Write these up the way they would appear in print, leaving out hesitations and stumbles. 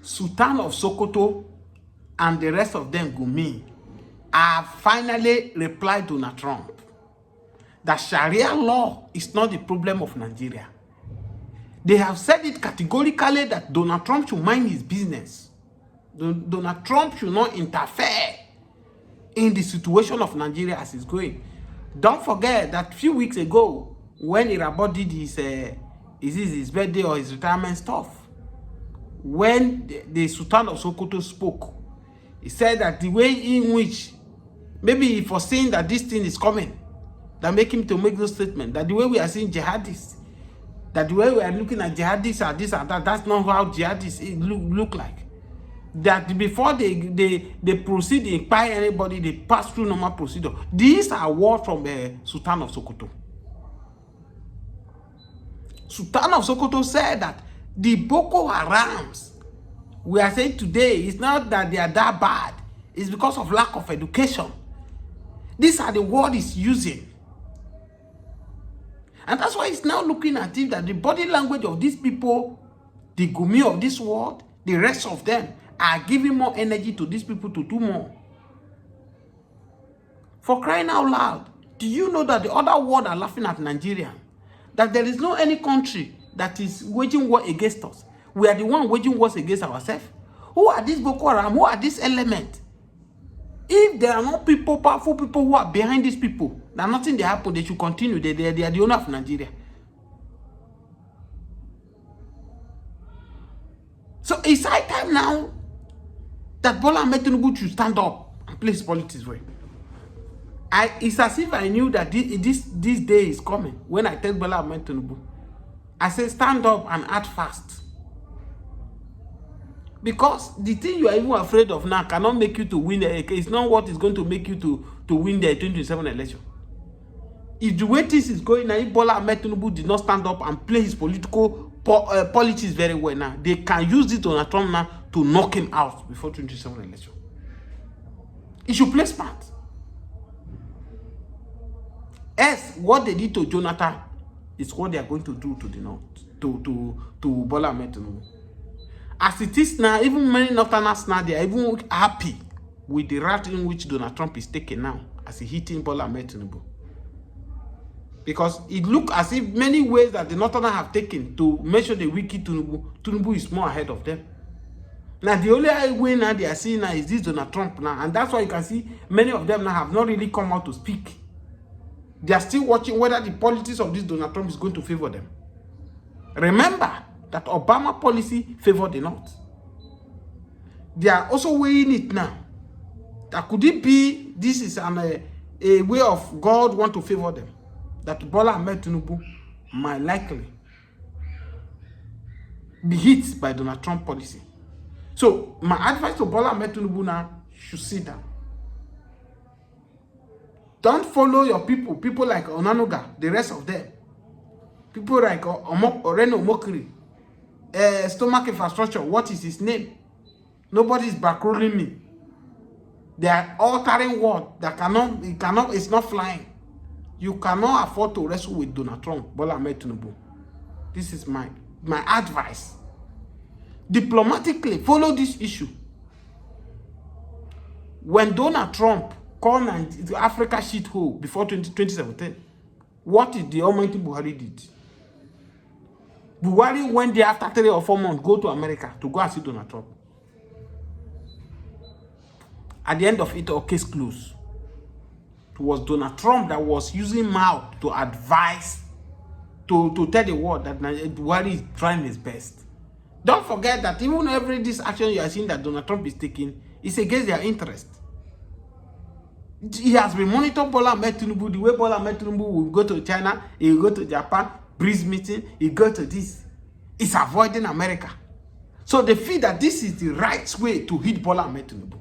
Sultan of Sokoto and the rest of them, Gumi, have finally replied to Donald Trump that Sharia law is not the problem of Nigeria. They have said it categorically that Donald Trump should mind his business. Donald Trump should not interfere in the situation of Nigeria as it's going. Don't forget that a few weeks ago, when Irabo did his birthday or his retirement stuff, when the Sultan of Sokoto spoke, he said that the way in which, maybe he foreseen that this thing is coming, that make him to make those statements, that the way we are seeing jihadists, that the way we are looking at jihadists and this and that, that's not how jihadists look like. That before they proceed, they inquire anybody, they pass through normal procedure. These are words from the Sultan of Sokoto. Sultan of Sokoto said that the Boko Harams we are saying today is not that they are that bad, it's because of lack of education. These are the words he's using. And that's why he's now looking at it that the body language of these people, the Gumi of this world, the rest of them, are giving more energy to these people to do more. For crying out loud, do you know that the other world are laughing at Nigeria? That there is no any country that is waging war against us. We are the one waging wars against ourselves. Who are these Boko Haram? Who are these elements? If there are not people, powerful people who are behind these people, that nothing they happen, they should continue. They are the owner of Nigeria. So it's high time now that Bola Ahmed Tinubu should stand up and play his politics well. It's as if I knew that this day is coming. When I tell Bola Ahmed Tinubu, I say stand up and act fast. Because the thing you are even afraid of now cannot make you to win. It's not what is going to make you to win the 2027 election. If the way this is going now, if Bola Ahmed Tinubu did not stand up and play his political politics very well now, they can use this Donald Trump now to knock him out before 2027 election. He should play smart. As what they did to Jonathan is what they are going to do to the North, to Bola Ahmed Tinubu. As it is now, even many Northerners now, they are even happy with the route in which Donald Trump is taking now, as he hitting Bola Ahmed Tinubu. Because it looks as if many ways that the Northerners have taken to make sure they wicked Tinubu is more ahead of them. Now, the only way now they are seeing now is this Donald Trump now. And that's why you can see many of them now have not really come out to speak. They are still watching whether the politics of this Donald Trump is going to favor them. Remember that Obama policy favored the North. They are also weighing it now. That could it be this is a way of God want to favor them? That Bola Ahmed Tinubu might likely be hit by Donald Trump policy. So my advice to Bola Ahmed Tinubu now should sit down. Don't follow your people like Onanuga, the rest of them. People like Oreno Mokri, Stomach Infrastructure, what is his name? Nobody is backrolling me. They are altering word that it's not flying. You cannot afford to wrestle with Donald Trump, Bola Ahmed Tinubu. This is my advice. Diplomatically, follow this issue. When Donald Trump called Africa shithole before 2017, what did the Almighty Buhari did? Buhari went there after 3 or 4 months, go to America to go and see Donald Trump. At the end of it, all case closed. It was Donald Trump that was using mouth to advise, to tell the world that Buhari is trying his best. Don't forget that even this action you are seeing that Donald Trump is taking is against their interest. He has been monitoring Bola Ahmed Tinubu, the way Bola Ahmed Tinubu will go to China, he will go to Japan, Breeze meeting, he go to this. It's avoiding America. So they feel that this is the right way to hit Bola Ahmed Tinubu.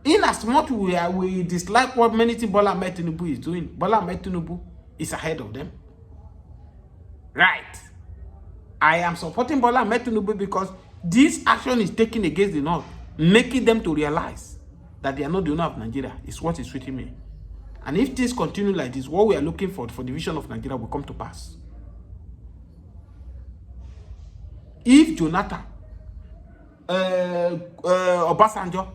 In as much we dislike what many things Bola Ahmed Tinubu is doing, Bola Ahmed Tinubu is ahead of them. Right. I am supporting Bola Ahmed Tinubu because this action is taken against the North, making them to realize that they are not the owner of Nigeria. Is what is sweeting me. And if things continue like this, what we are looking for the vision of Nigeria will come to pass. If Jonathan Obasanjo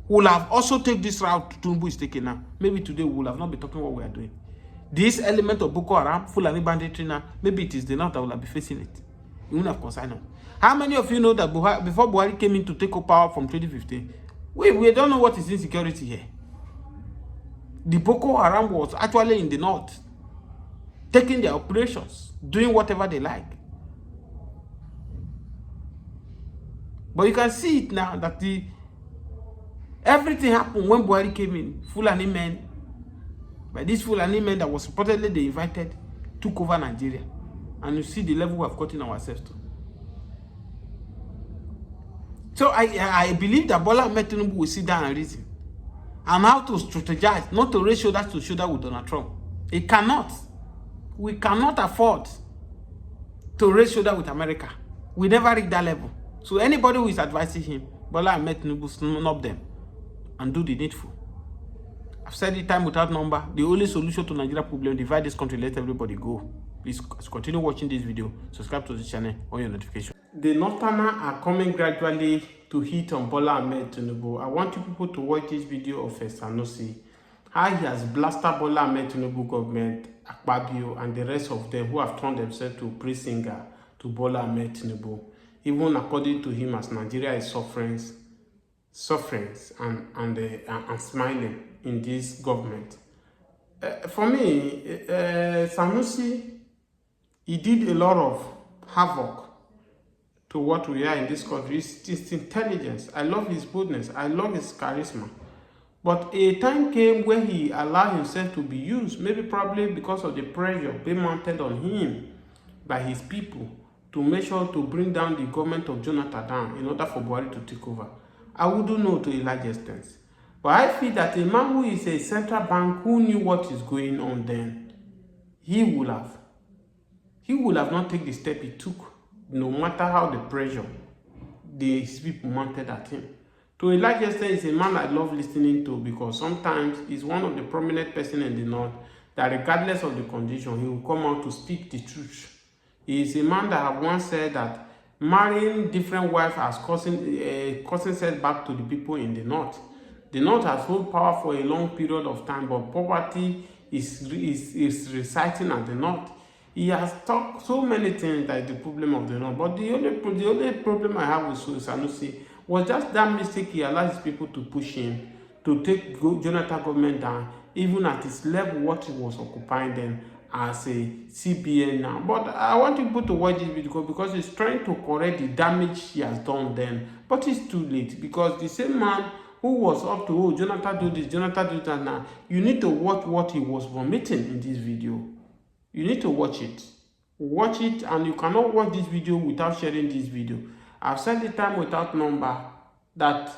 will have also taken this route Tinubu is taking now. Maybe today we will have not been talking what we are doing. This element of Boko Haram, Fulani banditry now, maybe it is the north that will be facing it. You won't have concern now. How many of you know that before Buhari came in to take over power from 2015, we don't know what is insecurity here. The Boko Haram was actually in the north, taking their operations, doing whatever they like. But you can see it now that everything happened when Buhari came in. Fulani men, by these Fulani men that was reportedly they invited, took over Nigeria. And you see the level we have gotten ourselves to. So I believe that Bola Ahmed Tinubu will sit down and reason and how to strategize, not to raise shoulder to shoulder with Donald Trump. He cannot. We cannot afford to raise shoulder with America. We never reach that level. So anybody who is advising him, Bola Ahmed Tinubu, snub them and do the needful. I've said it time without number. The only solution to Nigeria problem, divide this country, let everybody go. Please continue watching this video. Subscribe to this channel on your notification. The Northerners are coming gradually to hit on Bola Ahmed Tinubu. I want you people to watch this video of Sanusi. How he has blasted Bola Ahmed Tinubu government, Akpabio, and the rest of them who have turned themselves to praise singer to Bola Ahmed Tinubu. Even according to him, as Nigeria is suffering and smiling in this government. For me, Sanusi, he did a lot of havoc to what we are in this country. His intelligence. I love his boldness. I love his charisma. But a time came when he allowed himself to be used, maybe probably because of the pressure being mounted on him by his people to make sure to bring down the government of Jonathan down in order for Buhari to take over. I wouldn't know to a large extent. But I feel that a man who is a central bank who knew what is going on then, he would have not taken the step he took, no matter how the pressure these people mounted at him. To a large extent, he's a man I love listening to because sometimes he's one of the prominent person in the north that regardless of the condition, he will come out to speak the truth. He is a man that have once said that marrying different wives has causing setback to the people in the north. The north has held power for a long period of time, but poverty is reciting at the north. He has talked so many things that is the problem of the north. But the only problem I have with Sanusi was just that mistake he allowed his people to push him to take Jonathan government down, even at his level what he was occupying then as a CBN now. But I want people to watch this video because he's trying to correct the damage he has done then. But it's too late because the same man who was up to, oh, Jonathan do this, Jonathan do that now. You need to watch what he was vomiting in this video. You need to watch it. Watch it, and you cannot watch this video without sharing this video. I've said the time without number that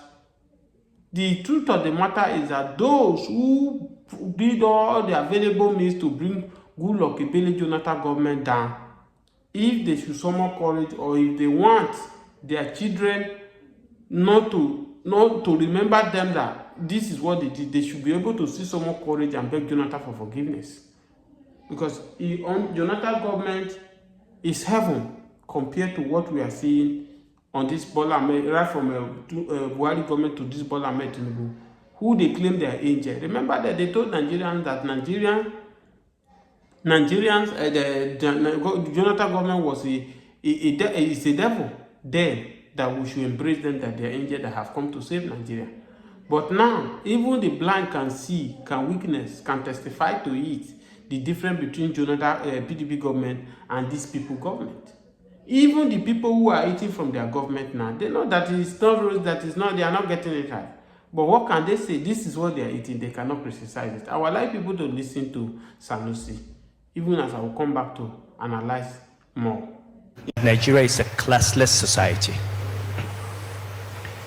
the truth of the matter is that those who did all the available means to bring Goodluck Ebele Jonathan government down, if they should summon courage or if they want their children not to remember them that this is what they did, they should be able to see some more courage and beg Jonathan for forgiveness. Because Jonathan government is heaven compared to what we are seeing on this Bola Ahmed, right from Buhari government to this Bola Ahmed Tinubu, who they claim they are angel. Remember that they told Nigerians that the Jonathan government was a devil. Then that we should embrace them, that they are angels that have come to save Nigeria. But now, even the blind can see, can witness, can testify to it, the difference between Jonathan PDP government and these people government. Even the people who are eating from their government now, they know that it's not, they are not getting it right. But what can they say? This is what they are eating. They cannot criticize it. I would like people to listen to Sanusi, even as I will come back to analyze more. Nigeria is a classless society.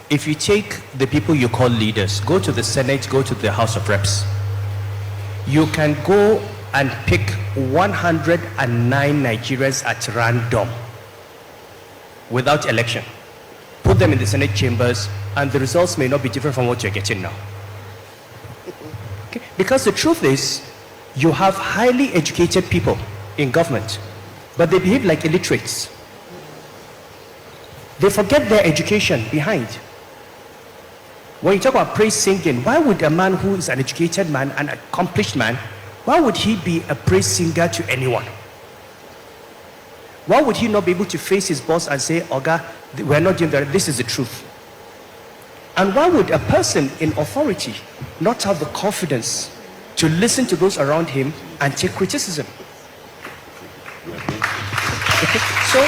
If you take the people you call leaders, go to the Senate, go to the House of Reps, you can go and pick 109 Nigerians at random without election. Put them in the Senate chambers, and the results may not be different from what you're getting now. Okay? Because the truth is, you have highly educated people in government, but they behave like illiterates. They forget their education behind. When you talk about praise singing, why would a man who is an educated man, an accomplished man, why would he be a praise singer to anyone? Why would he not be able to face his boss and say, Oga, we're not doing that, this is the truth? And why would a person in authority not have the confidence to listen to those around him and take criticism? Okay. So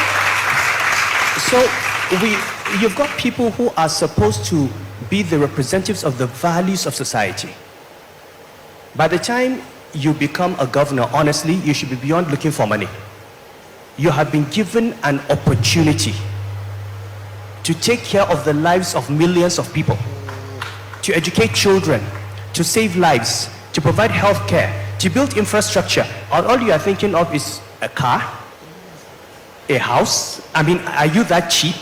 you've got people who are supposed to be the representatives of the values of society. By the time you become a governor, honestly, you should be beyond looking for money. You have been given an opportunity to take care of the lives of millions of people, to educate children, to save lives, to provide health care, to build infrastructure. All you are thinking of is a car, a house. I mean, are you that cheap?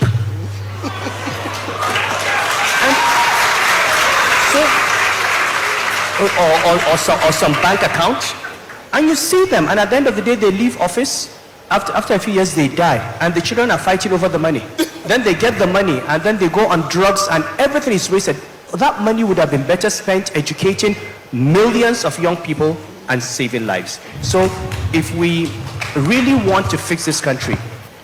Or some bank account, and you see them, and at the end of the day they leave office. After a few years they die, and the children are fighting over the money. Then they get the money, and then they go on drugs, and everything is wasted. That money would have been better spent educating millions of young people and saving lives. So if we really want to fix this country,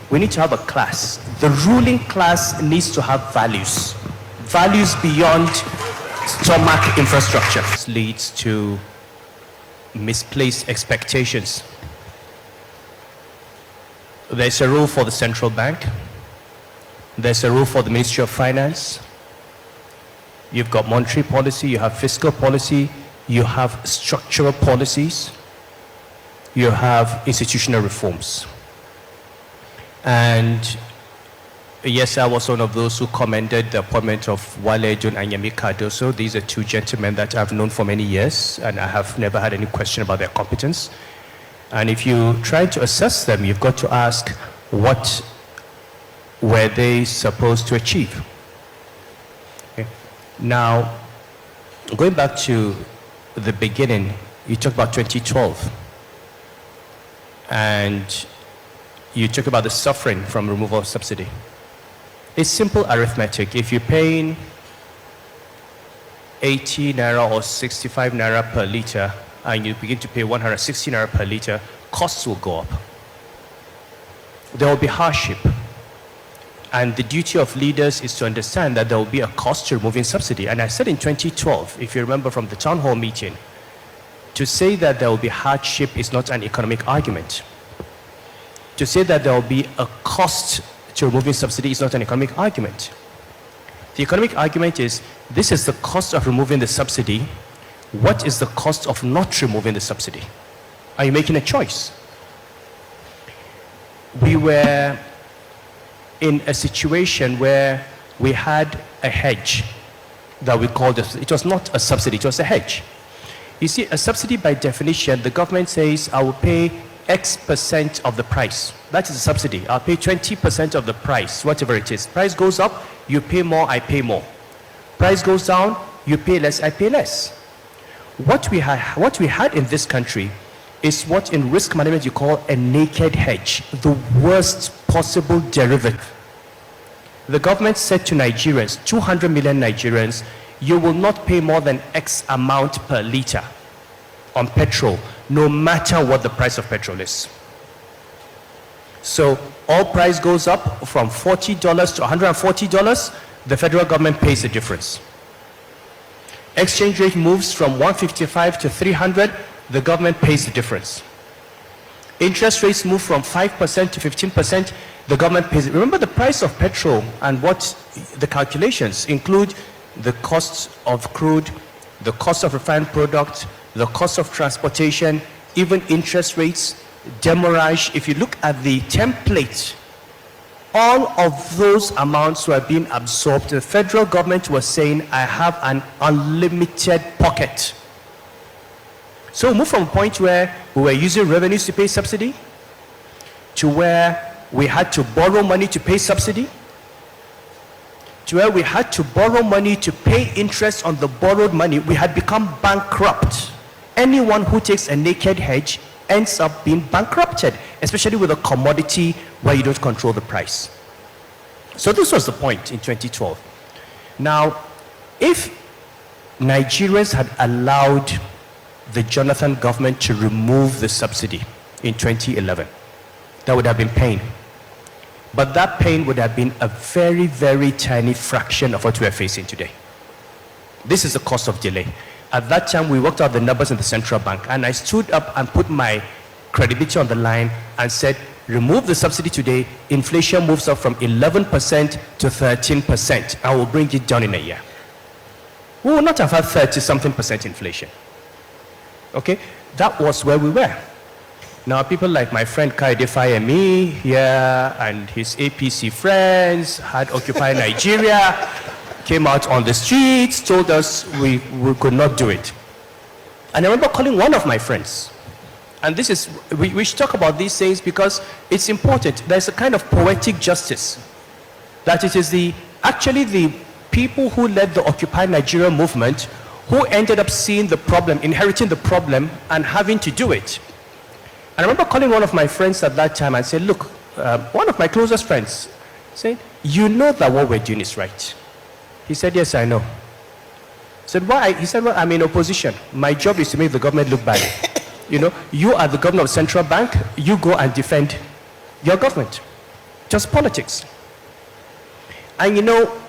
we need to have a class. The ruling class needs to have values beyond stomach infrastructure. This leads to misplaced expectations. There's a role for the central bank. There's a role for the Ministry of Finance. You've got monetary policy, you have fiscal policy, you have structural policies, you have institutional reforms. And yes, I was one of those who commended the appointment of Wale John and Yemi Cardoso. These are two gentlemen that I've known for many years, and I have never had any question about their competence. And if you try to assess them, you've got to ask, what were they supposed to achieve? Okay. Now, going back to the beginning, you talked about 2012, and you talk about the suffering from removal of subsidy. It's simple arithmetic. If you're paying 80 naira or 65 naira per liter, and you begin to pay 160 naira per liter, costs will go up. There will be hardship. And the duty of leaders is to understand that there will be a cost to removing subsidy. And I said in 2012, if you remember from the town hall meeting, to say that there will be hardship is not an economic argument. To say that there will be a cost to removing subsidy is not an economic argument. The economic argument is, this is the cost of removing the subsidy. What is the cost of not removing the subsidy? Are you making a choice? We were in a situation where we had a hedge that we called it was not a subsidy, it was a hedge. You see, a subsidy by definition, the government says, I will pay X% of the price. That is a subsidy. I'll pay 20% of the price, whatever it is. Price goes up, you pay more, I pay more. Price goes down, you pay less, I pay less. What we had in this country is what in risk management you call a naked hedge, the worst possible derivative. The government said to Nigerians, 200 million Nigerians, you will not pay more than X amount per liter on petrol, no matter what the price of petrol is. So all price goes up from $40 to $140, the federal government pays the difference. Exchange rate moves from 155 to 300, the government pays the difference. Interest rates move from 5% to 15%, the government pays it. Remember, the price of petrol and what the calculations include the cost of crude, the cost of refined product, the cost of transportation, even interest rates, demurrage. If you look at the template, all of those amounts were being absorbed. The federal government was saying, I have an unlimited pocket. So we moved from a point where we were using revenues to pay subsidy to where we had to borrow money to pay subsidy, to where we had to borrow money to pay interest on the borrowed money. We had become bankrupt. Anyone who takes a naked hedge ends up being bankrupted, especially with a commodity where you don't control the price. So this was the point in 2012. Now, if Nigerians had allowed the Jonathan government to remove the subsidy in 2011, that would have been pain. But that pain would have been a very, very tiny fraction of what we are facing today. This is the cost of delay. At that time, we worked out the numbers in the central bank, and I stood up and put my credibility on the line and said, remove the subsidy today, inflation moves up from 11% to 13%. I will bring it down in a year. We will not have had 30-something% inflation. Okay? That was where we were. Now, people like my friend Emir here and his APC friends had Occupy Nigeria, came out on the streets, told us we could not do it. And I remember calling one of my friends. And this is, we should talk about these things because it's important. There's a kind of poetic justice. That it is actually the people who led the Occupy Nigeria movement who ended up seeing the problem, inheriting the problem, and having to do it. And I remember calling one of my friends at that time and said, look, one of my closest friends said, you know that what we're doing is right. He said, yes, I know. I said, why? He said, well, I'm in opposition. My job is to make the government look bad. You know, you are the governor of the central bank, you go and defend your government. Just politics. And you know,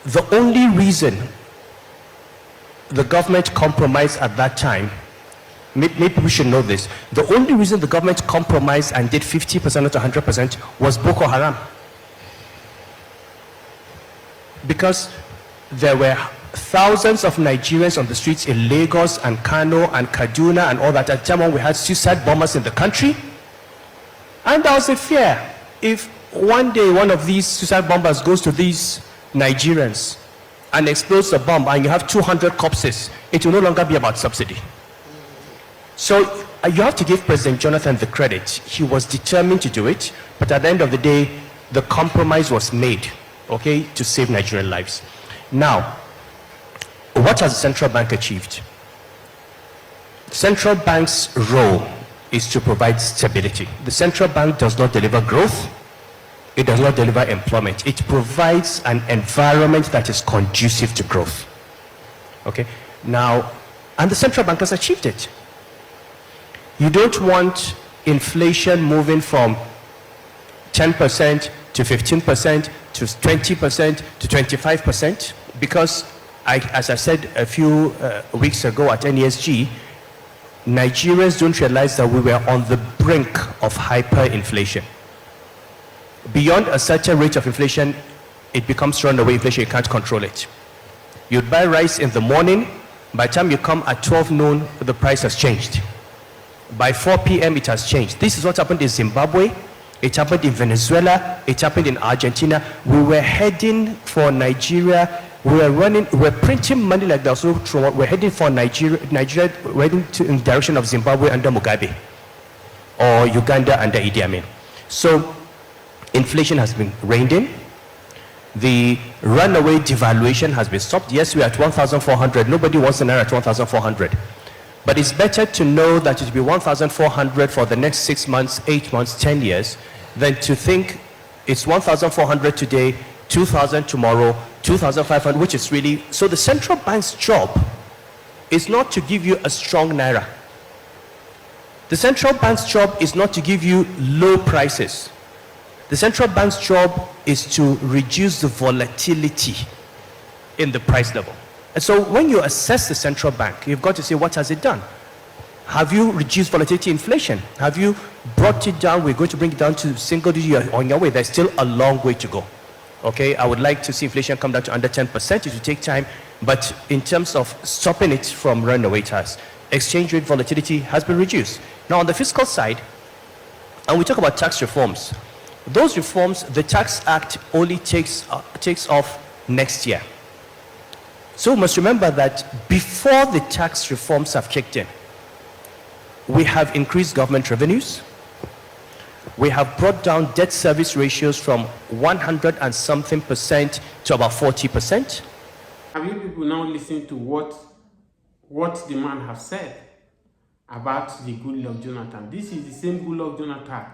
the only reason the government compromised at that time, maybe we should know this, the only reason the government compromised and did 50% not 100% was Boko Haram. Because there were thousands of Nigerians on the streets in Lagos and Kano and Kaduna and all that. At the time when we had suicide bombers in the country. And there was a fear. If one day one of these suicide bombers goes to these Nigerians and explodes the bomb and you have 200 corpses, it will no longer be about subsidy. So you have to give President Jonathan the credit. He was determined to do it, but at the end of the day, the compromise was made, okay, to save Nigerian lives. Now, what has the central bank achieved? Central bank's role is to provide stability. The central bank does not deliver growth. It does not deliver employment. It provides an environment that is conducive to growth. Okay? Now, and the central bank has achieved it. You don't want inflation moving from 10% to 15% to 20% to 25% because as I said a few weeks ago at NESG, Nigerians don't realize that we were on the brink of hyperinflation. Beyond a certain rate of inflation, it becomes runaway inflation, you can't control it. You'd buy rice in the morning, by the time you come at 12 noon, the price has changed. By 4 p.m. it has changed. This is what happened in Zimbabwe, it happened in Venezuela, it happened in Argentina. We were heading for Nigeria. We're printing money like that. So we're heading for Nigeria, we're heading in the direction of Zimbabwe under Mugabe or Uganda under Idi Amin. So inflation has been reined in. The runaway devaluation has been stopped. Yes, we're at 1,400. Nobody wants an naira at 1,400. But it's better to know that it will be 1,400 for the next 6 months, 8 months, 10 years, than to think it's 1,400 today, 2,000 tomorrow, 2,500, which is really... So the central bank's job is not to give you a strong naira. The central bank's job is not to give you low prices. The central bank's job is to reduce the volatility in the price level. And so when you assess the central bank, you've got to say, what has it done? Have you reduced volatility inflation? Have you brought it down? We're going to bring it down to single digit. You're on your way. There's still a long way to go. Okay, I would like to see inflation come down to under 10%. It will take time, but in terms of stopping it from running away, it has. Exchange rate volatility has been reduced. Now on the fiscal side, and we talk about tax reforms, those reforms, the Tax Act only takes off next year. So we must remember that before the tax reforms have kicked in, we have increased government revenues. We have brought down debt service ratios from 100 and something percent to about 40%. Have you people now listened to what the man has said about the Goodluck Jonathan? This is the same Goodluck Jonathan.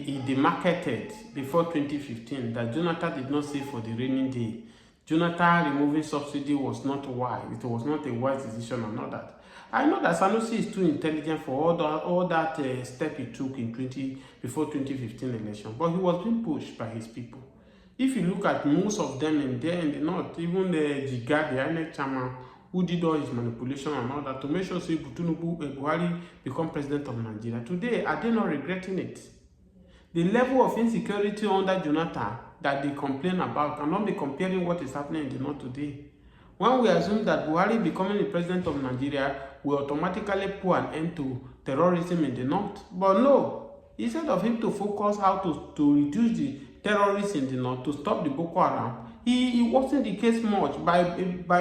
he demarcated before 2015 that Jonathan did not save for the rainy day. Jonathan removing subsidy was not wise. It was not a wise decision and all that. I know that Sanusi is too intelligent for all that step he took before 2015 election, but he was being pushed by his people. If you look at most of them in there in the north, even Jiga, the INEC chairman, who did all his manipulation and all that to make sure say Buhari become president of Nigeria, today, are they not regretting it? The level of insecurity under Jonathan that they complain about cannot be comparing what is happening in the north today. When we assume that Buhari becoming the president of Nigeria will automatically put an end to terrorism in the north. But no, instead of him to focus how to reduce the terrorists in the north, to stop the Boko Haram, he wasn't the case much by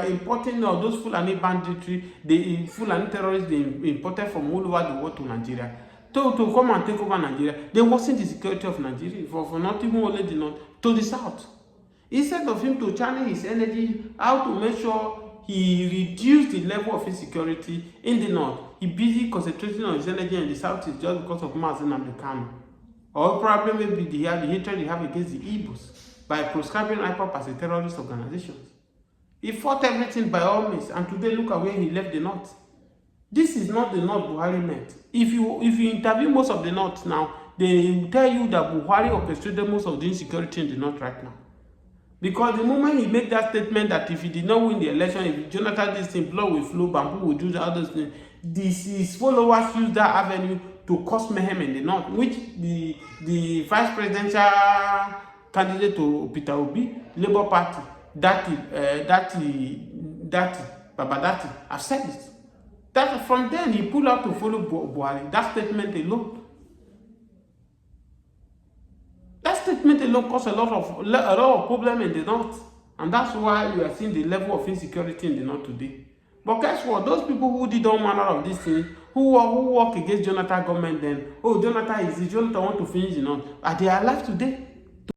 importing all those Fulani banditry, the Fulani terrorists they imported from all over the world to Nigeria. To come and take over Nigeria. They wasn't the security of Nigeria for not even only the north, to the south. Instead of him to channel his energy, how to make sure he reduced the level of insecurity in the north, he busy concentrating on his energy in the south is just because of Mazen and the Kano. Or probably maybe the hatred they have against the Igbos by proscribing IPOP as a terrorist organization. He fought everything by all means, and today look at where he left the north. This is not the north Buhari meant. If you interview most of the north now, they will tell you that Buhari orchestrated most of the insecurity in the north right now. Because the moment he made that statement that if he did not win the election, if Jonathan did this blood will flow, bamboo will do the other things, his followers use that avenue to cause mayhem in the north, which the vice presidential candidate to Peter Obi, Labour Party, Babadati, have said it. That from then he pulled out to follow Buhari. That statement alone. That statement alone caused a lot of problem in the north, and that's why you are seeing the level of insecurity in the north today. But guess what? Those people who did all manner of these things, who work against Jonathan government, then Jonathan want to finish the north, are they alive today?